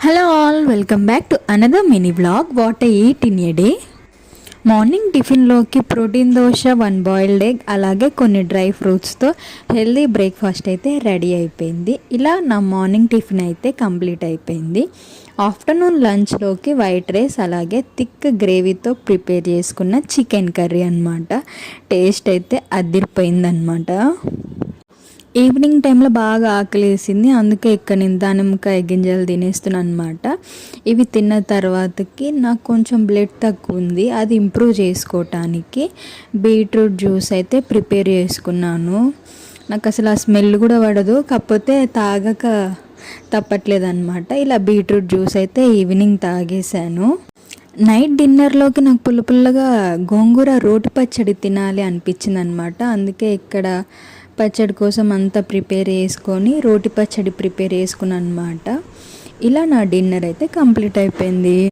Hello all, welcome back to another mini vlog. What I eat in a day. Morning టిఫిన్లోకి protein dosa, 1 boiled egg, అలాగే కొన్ని dry ఫ్రూట్స్తో healthy breakfast అయితే ready అయిపోయింది. ఇలా నా మార్నింగ్ టిఫిన్ అయితే కంప్లీట్ అయిపోయింది. ఆఫ్టర్నూన్ లంచ్లోకి వైట్ రైస్ అలాగే థిక్ గ్రేవీతో ప్రిపేర్ చేసుకున్న చికెన్ కర్రీ అనమాట. టేస్ట్ అయితే అదిరిపోయిందనమాట. ఈవినింగ్ టైంలో బాగా ఆకలేసింది, అందుకే ఇక్కడ నేను దానిమ్మకాయ గింజలు తినేస్తున్నాను అనమాట. ఇవి తిన్న తర్వాతకి నాకు కొంచెం బ్లడ్ తక్కువ ఉంది, అది ఇంప్రూవ్ చేసుకోవటానికి బీట్రూట్ జ్యూస్ అయితే ప్రిపేర్ చేసుకున్నాను. నాకు అసలు ఆ స్మెల్ కూడా పడదు, కాకపోతే తాగక తప్పట్లేదన్నమాట. ఇలా బీట్రూట్ జ్యూస్ అయితే ఈవినింగ్ తాగేశాను. నైట్ డిన్నర్లోకి నాకు పుల్లగా గోంగూర రోటి పచ్చడి తినాలి అనిపించింది అనమాట. అందుకే ఇక్కడ పచ్చడి కోసం అంతా ప్రిపేర్ చేసుకొని రోటి పచ్చడి ప్రిపేర్ చేసుకున్నాను అనమాట. ఇలా నా డిన్నర్ అయితే కంప్లీట్ అయిపోయింది.